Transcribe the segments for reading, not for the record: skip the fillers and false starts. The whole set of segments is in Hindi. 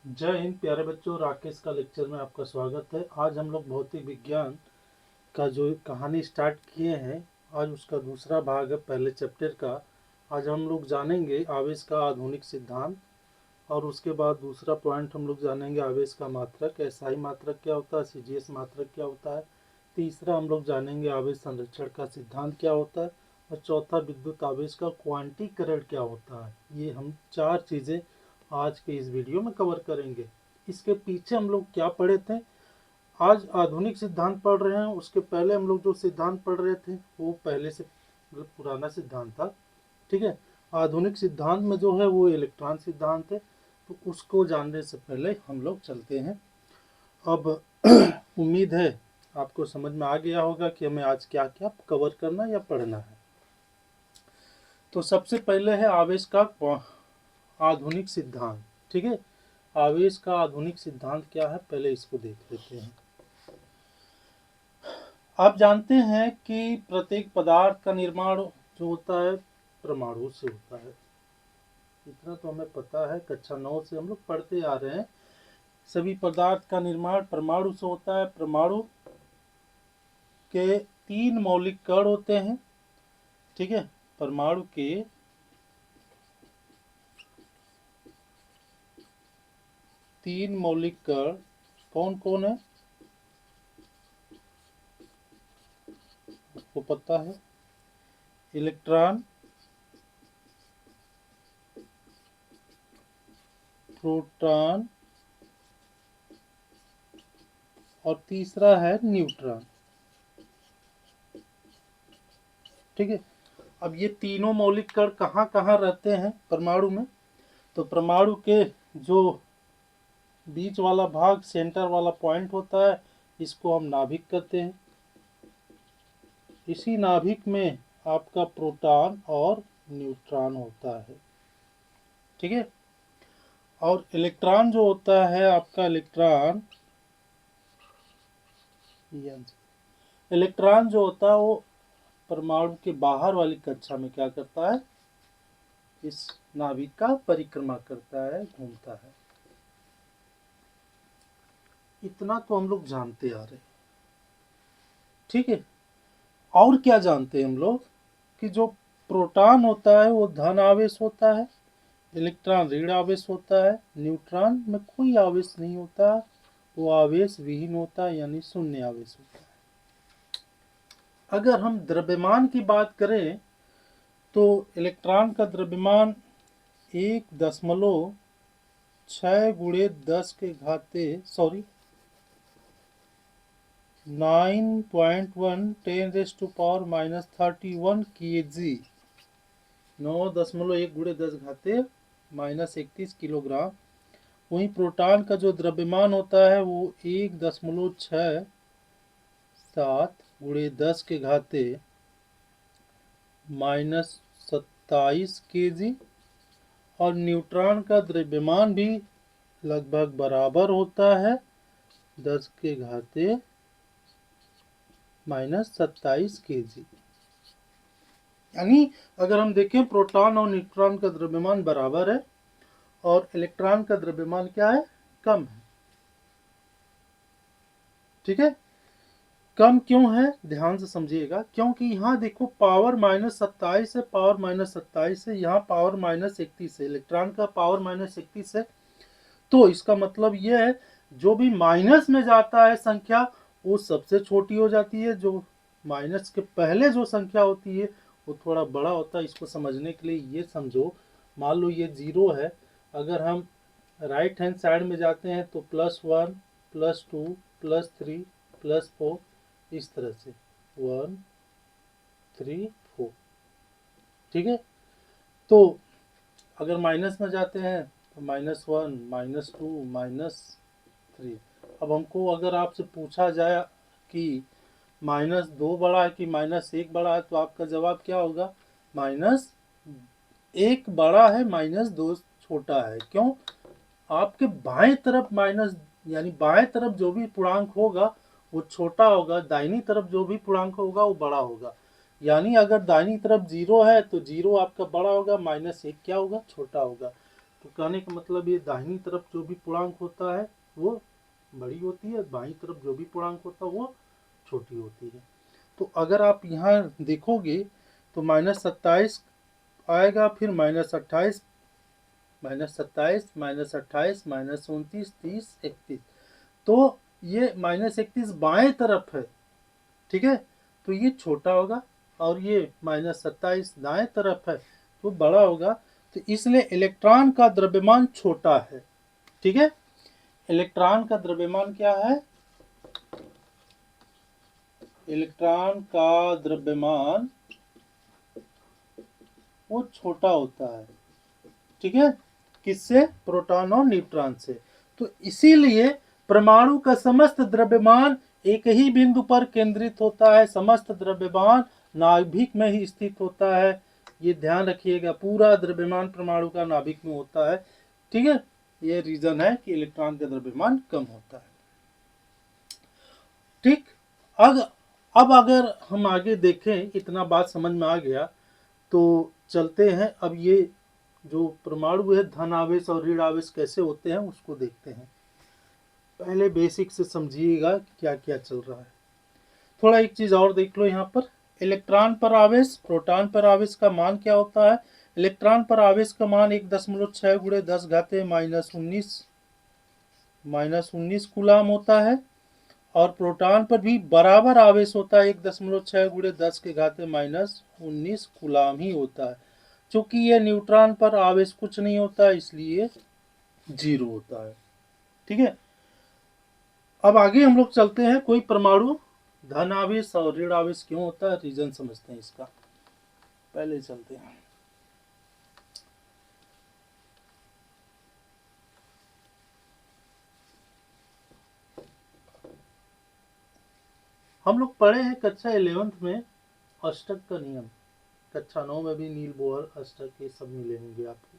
जय हिंद प्यारे बच्चों, राकेश का लेक्चर में आपका स्वागत है। आज हम लोग भौतिक विज्ञान का जो कहानी स्टार्ट किए हैं, आज उसका दूसरा भाग है पहले चैप्टर का। आज हम लोग जानेंगे आवेश का आधुनिक सिद्धांत, और उसके बाद दूसरा पॉइंट हम लोग जानेंगे आवेश का मात्रक, एसआई मात्रक क्या होता है, सीजीएस मात्रक क्या होता है। तीसरा हम लोग जानेंगे आवेश संरक्षण का सिद्धांत क्या होता है, और चौथा विद्युत आवेश का क्वांटीकरण क्या होता है। ये हम चार चीज़ें आज के इस वीडियो में कवर करेंगे। इसके पीछे हम लोग क्या पढ़े थे, आज आधुनिक सिद्धांत पढ़ रहे हैं। उसके पहले हम लोग जो सिद्धांत पढ़ रहे थे वो पहले से पुराना सिद्धांत था। ठीक है, आधुनिक सिद्धांत में जो है वो इलेक्ट्रॉन सिद्धांत है, तो उसको जानने से पहले हम लोग चलते हैं। अब उम्मीद है आपको समझ में आ गया होगा कि हमें आज क्या क्या कवर करना या पढ़ना है। तो सबसे पहले है आवेश का आधुनिक सिद्धांत। ठीक है, आवेश का आधुनिक सिद्धांत क्या है, पहले इसको देख लेते हैं। आप जानते हैं कि प्रत्येक पदार्थ का निर्माण जो होता है परमाणु से होता है। इतना तो हमें पता है, कक्षा 9 से हम लोग पढ़ते आ रहे हैं। सभी पदार्थ का निर्माण परमाणु से होता है। परमाणु के 3 मौलिक कण होते हैं। ठीक है, परमाणु के 3 मौलिक कण कौन कौन है, आपको पता है? इलेक्ट्रॉन, प्रोटॉन और तीसरा है न्यूट्रॉन। ठीक है, अब ये तीनों मौलिक कण कहाँ कहाँ रहते हैं परमाणु में? तो परमाणु के जो बीच वाला भाग, सेंटर वाला पॉइंट होता है, इसको हम नाभिक कहते हैं। इसी नाभिक में आपका प्रोटॉन और न्यूट्रॉन होता है। ठीक है, और इलेक्ट्रॉन जो होता है आपका, इलेक्ट्रॉन जो होता है वो परमाणु के बाहर वाली कक्षा में क्या करता है, इस नाभिक का परिक्रमा करता है, घूमता है। इतना तो हम लोग जानते आ रहे हैं। ठीक है, और क्या जानते हैं हम लोग कि जो प्रोटॉन होता है वो धन आवेश होता है, इलेक्ट्रॉन ऋण आवेश होता है, न्यूट्रॉन में कोई आवेश नहीं होता, वो आवेश विहीन होता है, यानी शून्य आवेश होता है। अगर हम द्रव्यमान की बात करें तो इलेक्ट्रॉन का द्रव्यमान 1.6 गुणे 10 के घाते 9.1 10⁻⁻31 kg, 9.1 गुणे 10 घाते -31 किलोग्राम। वहीं प्रोटॉन का जो द्रव्यमान होता है वो 1.67 गुणे 10 के घाते -27 kg, और न्यूट्रॉन का द्रव्यमान भी लगभग बराबर होता है, 10 के घाते -27 kg। यानी अगर हम देखें, प्रोटॉन और न्यूट्रॉन का द्रव्यमान बराबर है और इलेक्ट्रॉन का द्रव्यमान क्या है, कम है। ठीक है, कम क्यों है, ध्यान से समझिएगा। क्योंकि यहाँ देखो पावर -27 है, पावर -27 है, यहाँ पावर -31 है, इलेक्ट्रॉन का पावर -31 है। तो इसका मतलब यह है जो भी माइनस में जाता है संख्या वो सबसे छोटी हो जाती है, जो माइनस के पहले जो संख्या होती है वो थोड़ा बड़ा होता है। इसको समझने के लिए ये समझो, मान लो ये 0 है, अगर हम राइट हैंड साइड में जाते हैं तो +1 +2 +3 +4, इस तरह से 1 3 4। ठीक है, तो अगर माइनस में जाते हैं तो -1 -2 -3। अब हमको अगर आपसे पूछा जाए कि -2 बड़ा है कि -1 बड़ा है, तो आपका जवाब क्या होगा, -1 बड़ा है, -2 छोटा है। क्यों? आपके बाएं तरफ माइनस, यानी बाएं तरफ जो भी पूर्णांक होगा वो छोटा होगा, दाहिनी तरफ जो भी पूर्णांक होगा वो बड़ा होगा। यानी अगर दाहिनी तरफ 0 है तो 0 आपका बड़ा होगा, -1 क्या होगा, छोटा होगा। तो कहने का मतलब ये दाहिनी तरफ जो भी पूर्णांक होता है वो बड़ी होती है, बाईं तरफ जो भी पूर्णांक होता है वो छोटी होती है। तो अगर आप यहाँ देखोगे तो -27 आएगा, फिर -28, -27, -28, -29, 30, 31। तो ये -31 बाएं तरफ है, ठीक है, तो ये छोटा होगा, और ये -27 दाएं तरफ है तो बड़ा होगा। तो इसलिए इलेक्ट्रॉन का द्रव्यमान छोटा है, ठीक है। इलेक्ट्रॉन का द्रव्यमान क्या है? इलेक्ट्रॉन का द्रव्यमान वो छोटा होता है, ठीक है, किससे? प्रोटॉन और न्यूट्रॉन से। तो इसीलिए परमाणु का समस्त द्रव्यमान एक ही बिंदु पर केंद्रित होता है, समस्त द्रव्यमान नाभिक में ही स्थित होता है। ये ध्यान रखिएगा, पूरा द्रव्यमान परमाणु का नाभिक में होता है, ठीक है। ये रीजन है कि इलेक्ट्रॉन का द्रव्यमान कम होता है, ठीक। अब अगर हम आगे देखें, इतना बात समझ में आ गया तो चलते हैं। अब ये जो परमाणु है, धन आवेश और ऋण आवेश कैसे होते हैं उसको देखते हैं। पहले बेसिक से समझिएगा क्या क्या चल रहा है। थोड़ा एक चीज और देख लो यहाँ पर, इलेक्ट्रॉन पर आवेश, प्रोटॉन पर आवेश का मान क्या होता है? इलेक्ट्रॉन पर आवेश का मान 1.6 × 10⁻⁻19 कूलाम होता है, और प्रोटॉन पर भी बराबर आवेश होता है, 1.6 × 10⁻⁻19 कूलाम ही होता है। चूंकि ये न्यूट्रॉन पर आवेश कुछ नहीं होता है इसलिए 0 होता है, ठीक है। अब आगे हम लोग चलते हैं, कोई परमाणु धन आवेश और ऋण आवेश क्यों होता है, रीजन समझते हैं इसका। पहले चलते हैं, हम लोग पढ़े हैं कक्षा 11th में अष्टक का नियम, कक्षा 9 में भी नील बोहर अष्टक ये सब मिलेंगे आपको।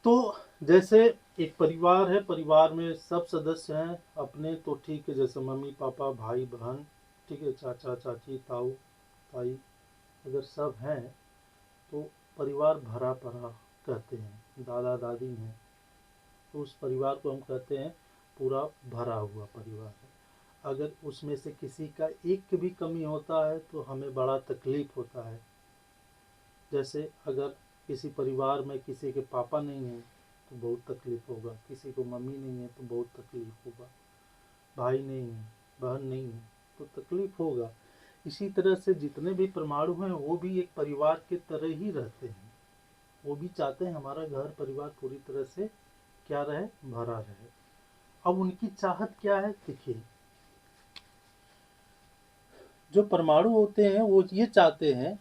तो जैसे एक परिवार है, परिवार में सब सदस्य हैं अपने, तो ठीक है, जैसे मम्मी पापा भाई बहन, ठीक है, चाचा चाची ताऊ ताई, अगर सब हैं तो परिवार भरा पड़ा कहते हैं। दादा दादी हैं तो उस परिवार को हम कहते हैं पूरा भरा हुआ परिवार है। अगर उसमें से किसी का एक भी कमी होता है तो हमें बड़ा तकलीफ होता है। जैसे अगर किसी परिवार में किसी के पापा नहीं हैं तो बहुत तकलीफ होगा, किसी को मम्मी नहीं है तो बहुत तकलीफ होगा, भाई नहीं है, बहन नहीं है तो तकलीफ होगा। इसी तरह से जितने भी परमाणु हैं वो भी एक परिवार के तरह ही रहते हैं, वो भी चाहते हैं हमारा घर परिवार पूरी तरह से क्या रहे, भरा रहे। अब उनकी चाहत क्या है, देखिए, जो परमाणु होते हैं वो ये चाहते हैं,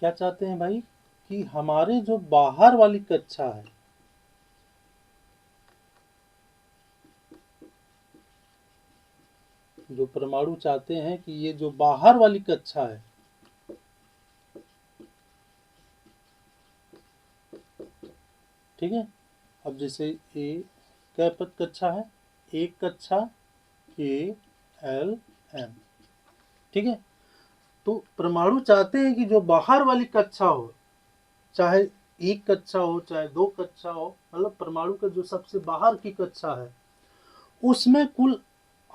क्या चाहते हैं भाई, कि हमारे जो बाहर वाली कक्षा है, जो परमाणु चाहते हैं कि ये जो बाहर वाली कक्षा है, ठीक है। अब जैसे ए क्या पद कक्षा है, एक कक्षा के एल एम, ठीक है। तो परमाणु चाहते हैं कि जो बाहर वाली कक्षा हो, चाहे एक कक्षा हो चाहे दो कक्षा हो, मतलब परमाणु का जो सबसे बाहर की कक्षा है उसमें कुल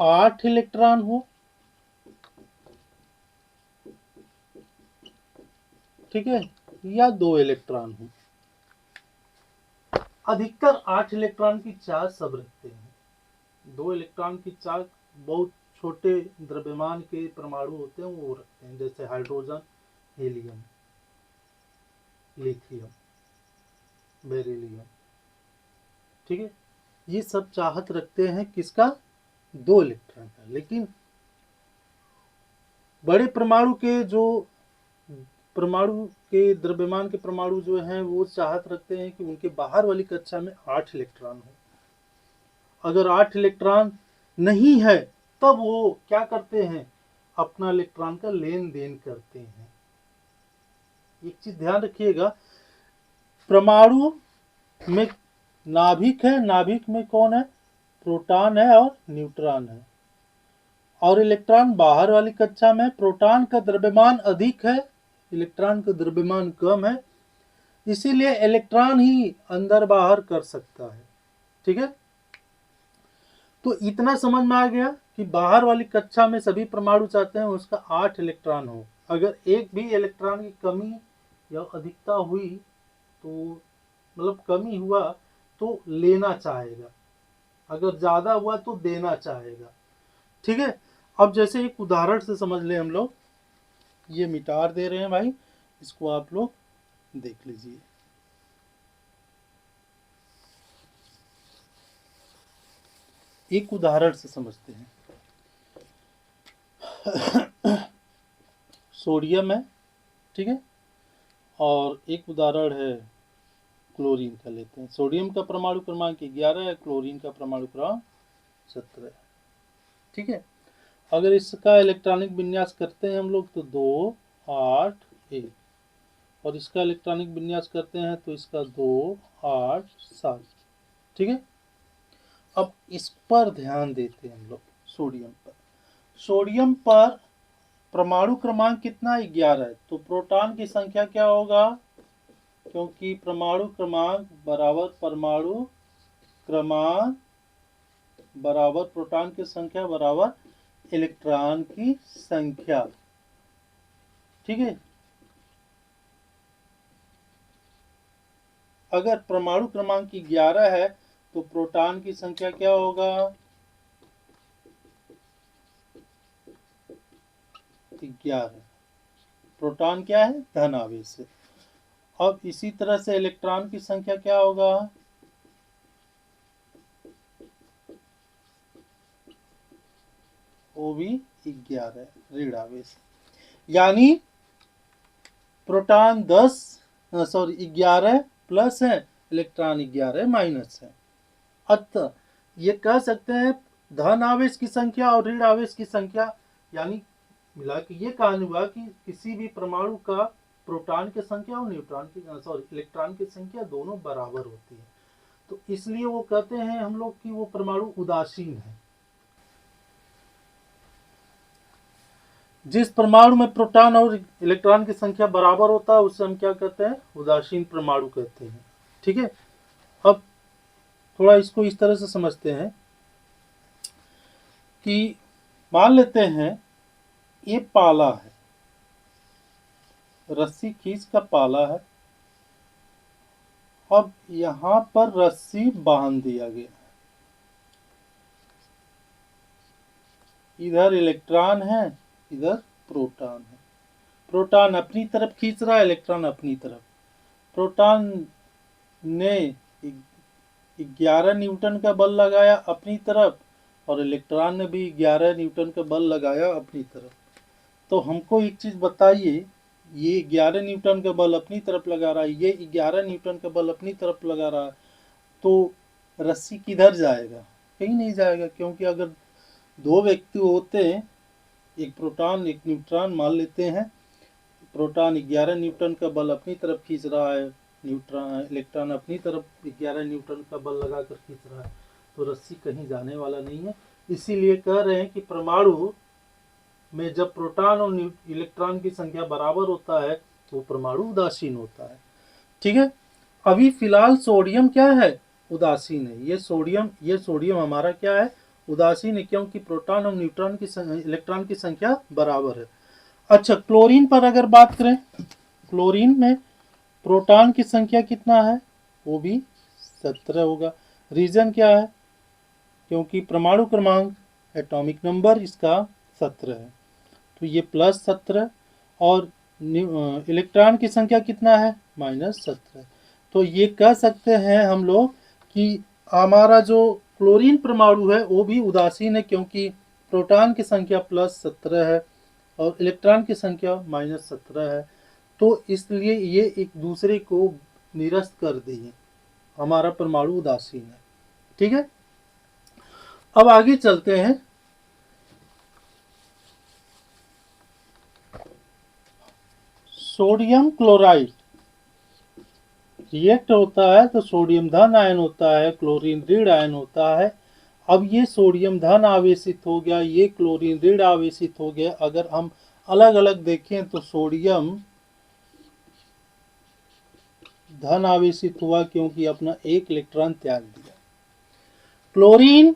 8 इलेक्ट्रॉन हो, ठीक है, या 2 इलेक्ट्रॉन हो। अधिकतर 8 इलेक्ट्रॉन की चार्ज सब रखते हैं, 2 इलेक्ट्रॉन की चार्ज बहुत छोटे द्रव्यमान के परमाणु होते हैं वो रखते हैं, जैसे हाइड्रोजन, हीलियम, लिथियम, बेरिलियम, ठीक है। ये सब चाहत रखते हैं किसका, 2 इलेक्ट्रॉन का। लेकिन बड़े परमाणु के जो परमाणु के द्रव्यमान के परमाणु जो हैं वो चाहत रखते हैं कि उनके बाहर वाली कक्षा में 8 इलेक्ट्रॉन हो। अगर 8 इलेक्ट्रॉन नहीं है तब वो क्या करते हैं, अपना इलेक्ट्रॉन का लेन देन करते हैं। एक चीज ध्यान रखिएगा, परमाणु में नाभिक है, नाभिक में कौन है, प्रोटॉन है और न्यूट्रॉन है, और इलेक्ट्रॉन बाहर वाली कक्षा में, प्रोटॉन का द्रव्यमान अधिक है, इलेक्ट्रॉन का द्रव्यमान कम है, इसीलिए इलेक्ट्रॉन ही अंदर बाहर कर सकता है। ठीक है, तो इतना समझ में आ गया कि बाहर वाली कक्षा में सभी परमाणु चाहते हैं उसका 8 इलेक्ट्रॉन हो। अगर एक भी इलेक्ट्रॉन की कमी या अधिकता हुई तो मतलब कमी हुआ तो लेना चाहेगा, अगर ज्यादा हुआ तो देना चाहेगा। ठीक है, अब जैसे एक उदाहरण से समझ ले हम लोग, ये मिटार दे रहे हैं भाई, इसको आप लोग देख लीजिए। एक उदाहरण से समझते हैं। सोडियम है, ठीक है, और एक उदाहरण है क्लोरीन का लेते हैं। सोडियम का परमाणु क्रमांक 11 है, क्लोरीन का परमाणु क्रमांक 17 है। ठीक है, अगर इसका इलेक्ट्रॉनिक विन्यास करते हैं हम लोग तो 2 8 1, और इसका इलेक्ट्रॉनिक विन्यास करते हैं तो इसका 2 8 7। ठीक है, अब इस पर ध्यान देते हैं हम लोग। सोडियम पर परमाणु क्रमांक कितना है? 11 है, तो प्रोटॉन की संख्या क्या होगा? क्योंकि परमाणु क्रमांक बराबर परमाणु क्रमांक बराबर प्रोटॉन की संख्या बराबर इलेक्ट्रॉन की संख्या। ठीक है, अगर परमाणु क्रमांक 11 है तो प्रोटॉन की संख्या क्या होगा? 11। प्रोटॉन क्या है? धन आवेश है। अब इसी तरह से इलेक्ट्रॉन की संख्या क्या होगा? वो भी 11 ऋण आवेश, यानी प्रोटॉन 11 प्लस है, इलेक्ट्रॉन 11 माइनस है। अतः ये कह सकते हैं धन आवेश की संख्या और ऋण आवेश की संख्या, यानी मिला के ये कहा हुआ कि किसी भी परमाणु का प्रोटॉन की संख्या और इलेक्ट्रॉन की संख्या दोनों बराबर होती है। तो इसलिए वो कहते हैं हम लोग कि वो परमाणु उदासीन है। जिस परमाणु में प्रोटॉन और इलेक्ट्रॉन की संख्या बराबर होता है उसे हम क्या कहते हैं? उदासीन परमाणु कहते हैं। ठीक है, अब थोड़ा इसको इस तरह से समझते हैं कि मान लेते हैं ये पाला है, रस्सी खींच का पाला है। अब यहां पर रस्सी बांध दिया गया, इधर इलेक्ट्रॉन है, इधर प्रोटॉन है। प्रोटॉन अपनी तरफ खींच रहा है, इलेक्ट्रॉन अपनी तरफ। प्रोटॉन ने 11 न्यूटन का बल लगाया अपनी तरफ और इलेक्ट्रॉन ने भी 11 न्यूटन का बल लगाया अपनी तरफ। तो हमको एक चीज बताइए, ये 11 न्यूटन का बल अपनी तरफ लगा रहा है, ये 11 न्यूटन का बल अपनी तरफ लगा रहा है, तो रस्सी किधर जाएगा? कहीं नहीं जाएगा, क्योंकि अगर दो व्यक्ति होते हैं, एक प्रोटॉन एक न्यूट्रॉन, मान लेते हैं प्रोटॉन 11 न्यूटन का बल अपनी तरफ खींच रहा है, इलेक्ट्रॉन अपनी तरफ 11 न्यूटन का बल लगाकर खींच रहा है, तो रस्सी कहीं जाने वाला नहीं है। इसीलिए कह रहे हैं कि परमाणु में जब प्रोटॉन और इलेक्ट्रॉन की संख्या बराबर होता है तो परमाणु उदासीन होता है। ठीक है, अभी फिलहाल सोडियम क्या है? उदासीन है। ये सोडियम हमारा क्या है? उदासीन है, क्योंकि प्रोटॉन और न्यूट्रॉन की इलेक्ट्रॉन की संख्या बराबर है। अच्छा, क्लोरीन पर अगर बात करें, क्लोरीन में प्रोटॉन की संख्या कितना है? वो भी 17 होगा। रीजन क्या है? क्योंकि परमाणु क्रमांक एटॉमिक नंबर इसका 17 है, तो ये +17। और इलेक्ट्रॉन की संख्या कितना है? -17। तो ये कह सकते हैं हम लोग कि हमारा जो क्लोरीन परमाणु है वो भी उदासीन है, क्योंकि प्रोटॉन की संख्या +17 है और इलेक्ट्रॉन की संख्या -17 है। तो इसलिए ये एक दूसरे को निरस्त कर दिए, हमारा परमाणु उदासीन है। ठीक है, अब आगे चलते हैं। सोडियम क्लोराइड रिएक्ट होता है तो सोडियम धन आयन होता है, क्लोरीन ऋण आयन होता है। अब ये सोडियम धन आवेशित हो गया, ये क्लोरीन ऋण आवेशित हो गया। अगर हम अलग अलग देखें तो सोडियम धन आवेशित हुआ क्योंकि अपना एक इलेक्ट्रॉन त्याग दिया। क्लोरीन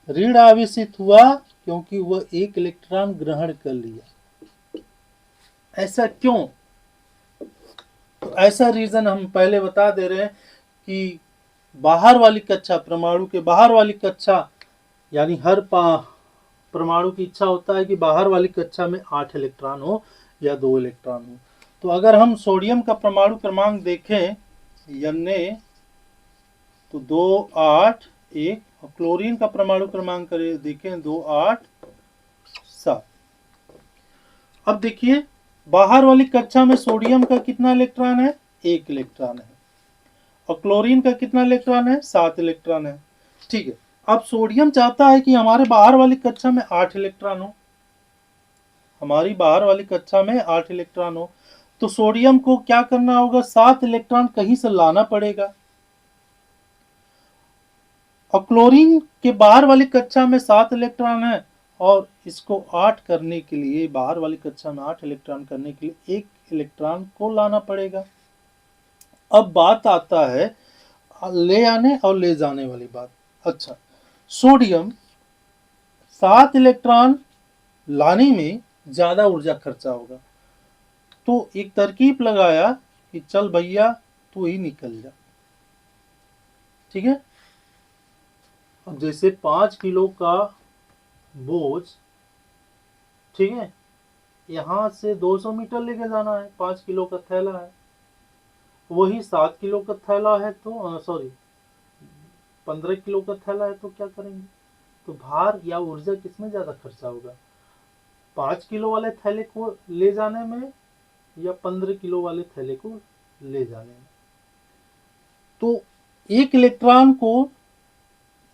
ऋण आवेशित हुआ क्योंकि वह एक इलेक्ट्रॉन ग्रहण कर लिया। ऐसा क्यों? तो ऐसा रीजन हम पहले बता दे रहे हैं कि बाहर वाली कक्षा, परमाणु के बाहर वाली कक्षा, यानी हर परमाणु की इच्छा होता है कि बाहर वाली कक्षा में 8 इलेक्ट्रॉन हो या 2 इलेक्ट्रॉन हो। तो अगर हम सोडियम का परमाणु क्रमांक देखें Na तो 2 8 1, और क्लोरीन का परमाणु क्रमांक देखें 2 8 7। अब देखिए बाहर वाली कक्षा में सोडियम का कितना इलेक्ट्रॉन है? 1 इलेक्ट्रॉन है, और क्लोरीन का कितना इलेक्ट्रॉन है? 7 इलेक्ट्रॉन है। ठीक है, अब सोडियम चाहता है कि हमारे बाहर वाली कक्षा में 8 इलेक्ट्रॉन हो, हमारी बाहर वाली कक्षा में 8 इलेक्ट्रॉन हो, तो सोडियम को क्या करना होगा? 7 इलेक्ट्रॉन कहीं से लाना पड़ेगा। और क्लोरीन के बाहर वाली कक्षा में 7 इलेक्ट्रॉन है, और इसको 8 करने के लिए, बाहर वाली कक्षा में 8 इलेक्ट्रॉन करने के लिए 1 इलेक्ट्रॉन को लाना पड़ेगा। अब बात आता है ले आने और ले जाने वाली बात। अच्छा, सोडियम 7 इलेक्ट्रॉन लाने में ज्यादा ऊर्जा खर्चा होगा, तो एक तरकीब लगाया कि चल भैया तू ही निकल जा। ठीक है, अब जैसे 5 किलो का बोझ, ठीक है, यहां से 200 मीटर लेके जाना है, 5 किलो का थैला है, वही 7 किलो का थैला है तो सॉरी 15 किलो का थैला है, तो क्या करेंगे? तो भार या ऊर्जा किसमें ज्यादा खर्चा होगा? 5 किलो वाले थैले को ले जाने में या 15 किलो वाले थैले को ले जाने में? तो एक इलेक्ट्रॉन को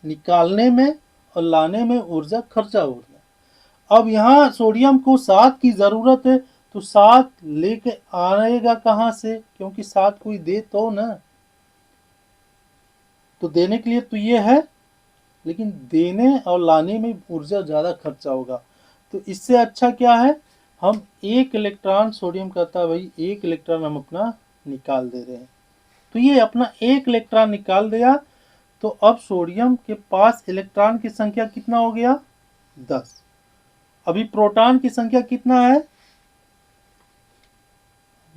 निकालने में और लाने में ऊर्जा खर्चा हो गया। अब यहाँ सोडियम को 7 की जरूरत है, तो 7 लेके आएगा कहां से? क्योंकि 7 कोई दे तो ना, तो देने के लिए तो ये है, लेकिन देने और लाने में ऊर्जा ज्यादा खर्चा होगा। तो इससे अच्छा क्या है, हम 1 इलेक्ट्रॉन, सोडियम कहता है भाई 1 इलेक्ट्रॉन हम अपना निकाल दे रहे हैं, तो ये अपना 1 इलेक्ट्रॉन निकाल दिया। तो अब सोडियम के पास इलेक्ट्रॉन की संख्या कितना हो गया? 10। अभी प्रोटॉन की संख्या कितना है?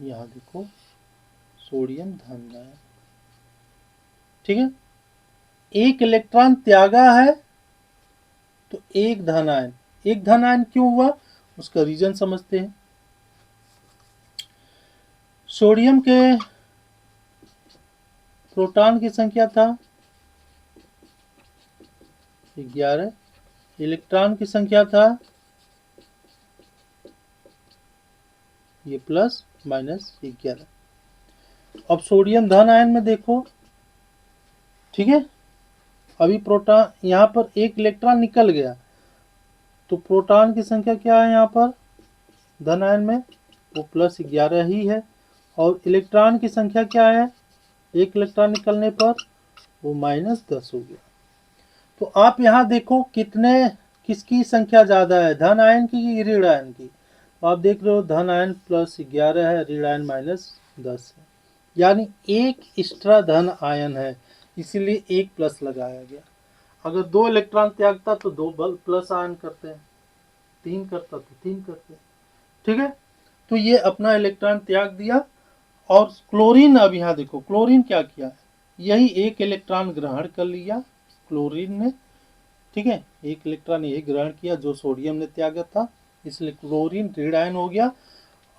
यहां देखो, सोडियम धन है, ठीक है, 1 इलेक्ट्रॉन त्यागा है, तो 1 धन आयन। 1 धन आयन क्यों हुआ, उसका रीजन समझते हैं। सोडियम के प्रोटॉन की संख्या था 11, इलेक्ट्रॉन की संख्या था ये प्लस माइनस 11। अब सोडियम धन आयन में देखो, ठीक है, अभी प्रोटॉन यहाँ पर 1 इलेक्ट्रॉन निकल गया, तो प्रोटॉन की संख्या क्या है यहाँ पर धन आयन में? वो प्लस 11 ही है, और इलेक्ट्रॉन की संख्या क्या है 1 इलेक्ट्रॉन निकलने पर? वो माइनस 10 हो गया। तो आप यहाँ देखो किसकी संख्या ज्यादा है, धन आयन की ऋण आयन की? तो आप देख रहे हो धन आयन प्लस 11 है, ऋण आयन माइनस 10 है, यानी 1 एक्स्ट्रा धन आयन है, इसीलिए 1 प्लस लगाया गया। अगर 2 इलेक्ट्रॉन त्यागता तो 2 प्लस आयन करते हैं, 3 करता तो 3 करते हैं। ठीक है, तो ये अपना इलेक्ट्रॉन त्याग दिया। और क्लोरीन, अब यहाँ देखो क्लोरीन क्या किया, यही 1 इलेक्ट्रॉन ग्रहण कर लिया क्लोरीन ने, ठीक है, 1 इलेक्ट्रॉन यही ग्रहण किया जो सोडियम ने त्यागा था, इसलिए क्लोरीन ऋण आयन हो गया।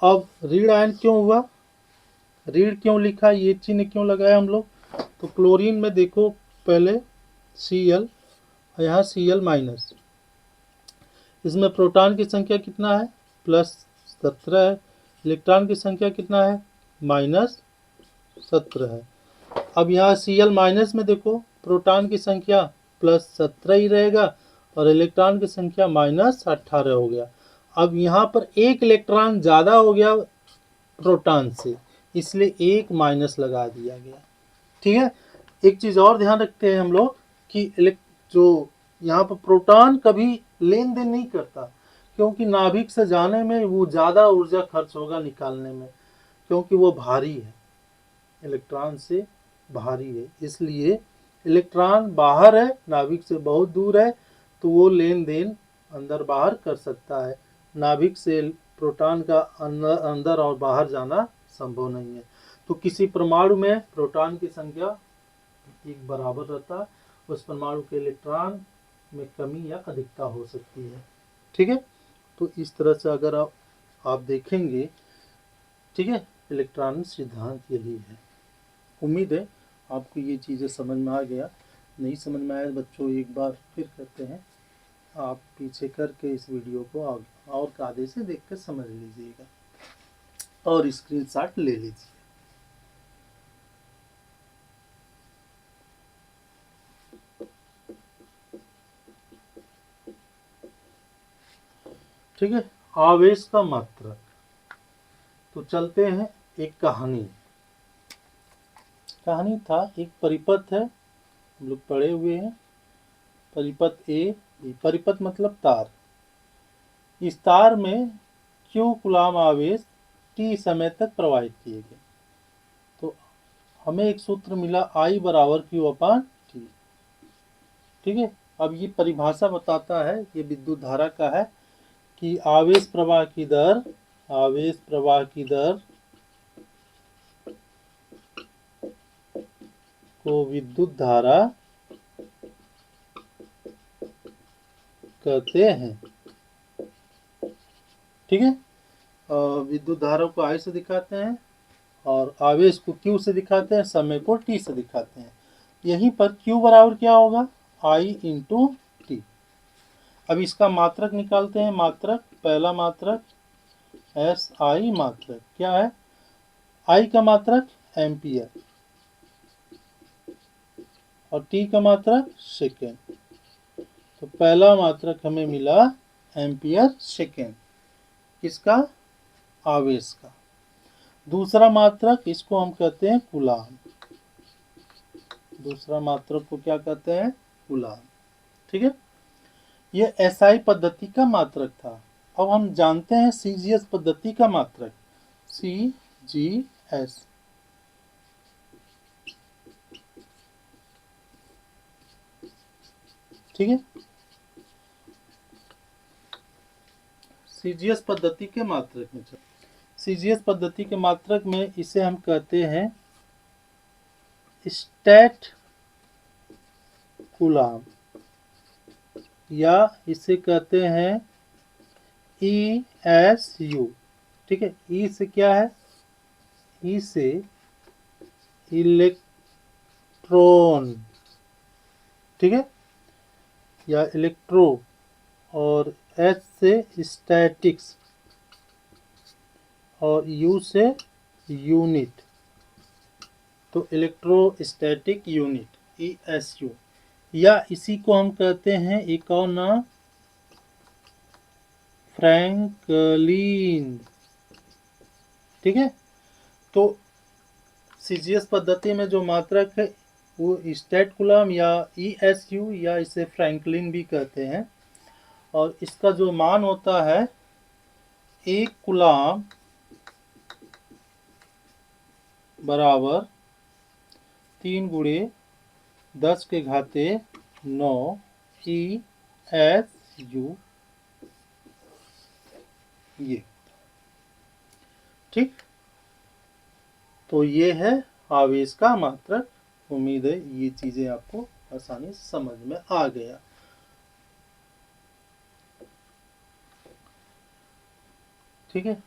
अब ऋण आयन क्यों हुआ, ऋण क्यों लिखा, ये चिन्ह क्यों लगाया हम लोग? तो क्लोरीन में देखो पहले Cl, यहाँ Cl माइनस, इसमें प्रोटॉन की संख्या कितना है प्लस 17 है, इलेक्ट्रॉन की संख्या कितना है माइनस 17 है। अब यहाँ Cl माइनस में देखो प्रोटॉन की संख्या प्लस 17 ही रहेगा, और इलेक्ट्रॉन की संख्या माइनस 18 हो गया। अब यहाँ पर 1 इलेक्ट्रॉन ज़्यादा हो गया प्रोटॉन से, इसलिए 1 माइनस लगा दिया गया। ठीक है, एक चीज़ और ध्यान रखते हैं हम लोग कि जो यहाँ पर प्रोटॉन कभी लेन देन नहीं करता, क्योंकि नाभिक से जाने में वो ज़्यादा ऊर्जा खर्च होगा निकालने में, क्योंकि वो भारी है। इलेक्ट्रॉन से भारी है, इसलिए इलेक्ट्रॉन बाहर है, नाभिक से बहुत दूर है, तो वो लेन देन अंदर बाहर कर सकता है। नाभिक से प्रोटॉन का अंदर और बाहर जाना संभव नहीं है। तो किसी परमाणु में प्रोटॉन की संख्या एक बराबर रहता, उस परमाणु के इलेक्ट्रॉन में कमी या अधिकता हो सकती है। ठीक है, तो इस तरह से अगर आप देखेंगे, ठीक है, इलेक्ट्रॉनिक सिद्धांत यही है। उम्मीद है आपको ये चीज़ें समझ में आ गया। नहीं समझ में आया बच्चों, एक बार फिर करते हैं, आप पीछे करके इस वीडियो को और कायदे से देख कर समझ लीजिएगा और स्क्रीनशॉट ले लीजिए। ठीक है, आवेश का मात्रक। तो चलते हैं, एक कहानी था, एक परिपथ है, हम लोग पढ़े हुए हैं, परिपथ ए। परिपथ मतलब तार। इस तार में Q कूलाम आवेश T समय तक प्रवाहित किए गए। तो हमें एक सूत्र मिला I बराबर Q/T। ठीक है, अब ये परिभाषा बताता है, ये विद्युत धारा का है कि आवेश प्रवाह की दर को विद्युत धारा कहते हैं। ठीक है, विद्युत धारा को I से दिखाते हैं और आवेश को Q से दिखाते हैं, समय को T से दिखाते हैं। यहीं पर Q बराबर क्या होगा, I इंटू T। अब इसका मात्रक निकालते हैं। मात्रक, पहला मात्रक SI मात्रक क्या है, I का मात्रक एम्पियर और T का मात्रक सेकेंड। तो पहला मात्रक हमें मिला एम्पियर सेकेंड, किसका, आवेश का। दूसरा मात्रक, इसको हम कहते हैं कूलाम। दूसरा मात्रक को क्या कहते हैं, कूलाम। ठीक है, ये SI पद्धति का मात्रक था। अब हम जानते हैं CGS पद्धति का मात्रक, CGS। ठीक है, CGS पद्धति के मात्रक में CGS पद्धति के मात्रक में इसे हम कहते हैं स्टैट कूलाम, या इसे कहते हैं ESU। ठीक है, ई से क्या है, ई से इलेक्ट्रॉन, ठीक है, या इलेक्ट्रो, और एच से स्टैटिक्स और यू से यूनिट। तो इलेक्ट्रोस्टैटिक यूनिट, ESU, या इसी को हम कहते हैं एक और नाम फ्रैंकलिन। ठीक है, तो CGS पद्धति में जो मात्रक है वो स्टैट कूलाम या ESU, या इसे फ्रैंकलिन भी कहते हैं। और इसका जो मान होता है, एक कूलाम बराबर 3×10⁻⁹ ESU, ये। ठीक, तो ये है आवेश का मात्रक। उम्मीद है ये चीजें आपको आसानी से समझ में आ गया। ठीक है,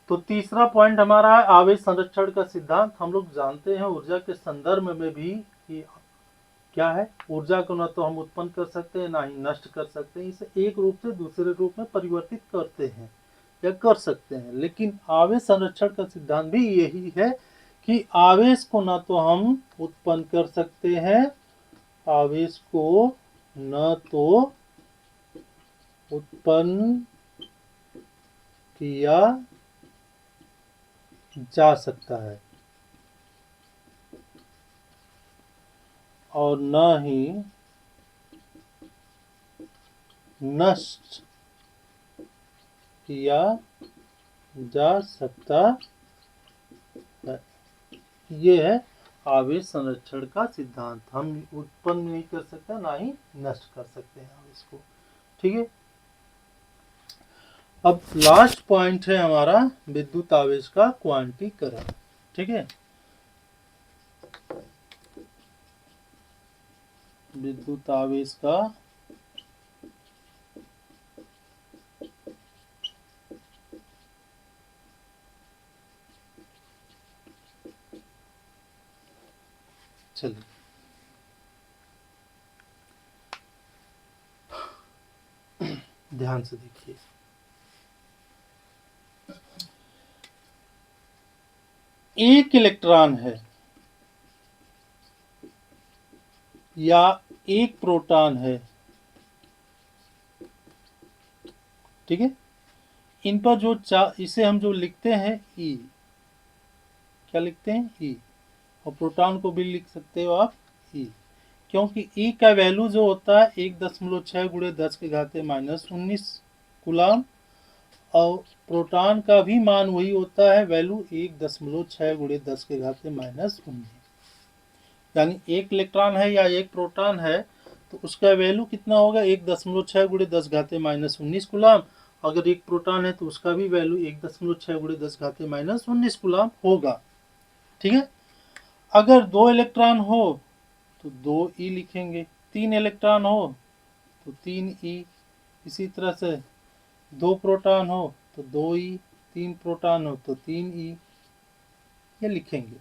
तो तीसरा पॉइंट हमारा है आवेश संरक्षण का सिद्धांत। हम लोग जानते हैं ऊर्जा के संदर्भ में भी कि क्या है, ऊर्जा को न तो हम उत्पन्न कर सकते हैं ना ही नष्ट कर सकते हैं, इसे एक रूप से दूसरे रूप में परिवर्तित करते हैं या कर सकते हैं। लेकिन आवेश संरक्षण का सिद्धांत भी यही है कि आवेश को न तो हम उत्पन्न कर सकते हैं, आवेश को न तो उत्पन्न किया जा सकता है और न ही नष्ट किया जा सकता है। ये है आवेश संरक्षण का सिद्धांत। हम उत्पन्न नहीं कर सकते, ना ही नष्ट कर सकते हैं आवेश को। ठीक है, अब लास्ट पॉइंट है हमारा विद्युत आवेश का क्वांटीकरण। ठीक है, विद्युत आवेश का चलिए ध्यान से देखिए। एक इलेक्ट्रॉन है या एक प्रोटॉन है, ठीक है, इन पर जो इसे हम जो लिखते हैं ई, क्या लिखते हैं ई, और प्रोटॉन को भी लिख सकते हो आप ई, क्योंकि ई का वैल्यू जो होता है 1.6 गुणे 10 के घाते -19 कूलम, और प्रोटॉन का भी मान वही होता है, वैल्यू 1.6 गुणे 10 के घाते -19। यानी एक इलेक्ट्रॉन है या एक प्रोटॉन है तो उसका वैल्यू कितना होगा, 1.6 गुणे 10 घाते -19 कूलम। अगर एक प्रोटॉन है तो उसका भी वैल्यू 1.6 गुणे 10 घाते -19 कूलम होगा। ठीक है, अगर 2 इलेक्ट्रॉन हो तो 2 ई लिखेंगे, 3 इलेक्ट्रॉन हो तो 3 ई, इसी तरह से 2 प्रोटॉन हो तो 2 ई, 3 प्रोटॉन हो तो 3 ई, ये लिखेंगे।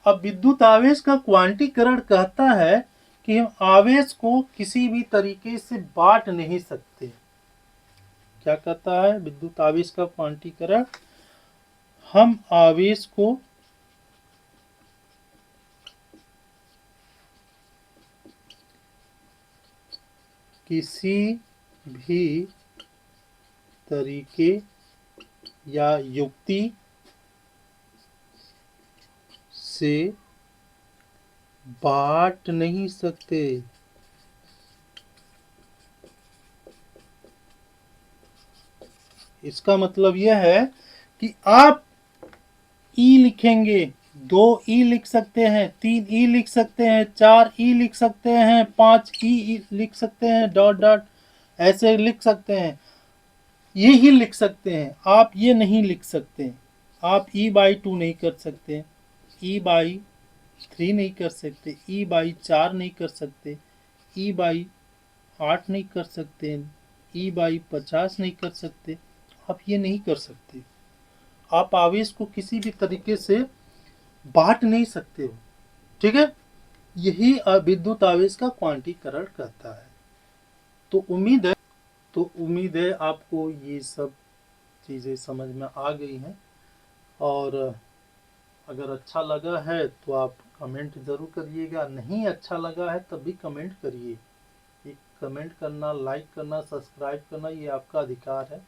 अब विद्युत आवेश का क्वांटीकरण कहता है कि हम आवेश को किसी भी तरीके से बांट नहीं सकते। क्या कहता है विद्युत आवेश का क्वांटीकरण, हम आवेश को किसी भी तरीके या युक्ति से बांट नहीं सकते। इसका मतलब यह है कि आप ई लिखेंगे, 2 ई लिख सकते हैं, 3 ई लिख सकते हैं, 4 ई लिख सकते हैं, 5 ई लिख सकते हैं, डॉट डॉट ऐसे लिख सकते हैं, ये ही लिख सकते हैं। आप ये नहीं लिख सकते, आप E/2 नहीं कर सकते, E/3 नहीं कर सकते, E/4 नहीं कर सकते, E/8 नहीं कर सकते, E/50 नहीं कर सकते, आप ये नहीं कर सकते। आप आवेश को किसी भी तरीके से बांट नहीं सकते हो। ठीक है, यही विद्युत आवेश का क्वांटीकरण कहता है। तो उम्मीद है आपको ये सब चीज़ें समझ में आ गई हैं, और अगर अच्छा लगा है तो आप कमेंट ज़रूर करिएगा, नहीं अच्छा लगा है तब भी कमेंट करिए। कमेंट करना, लाइक करना, सब्सक्राइब करना, ये आपका अधिकार है।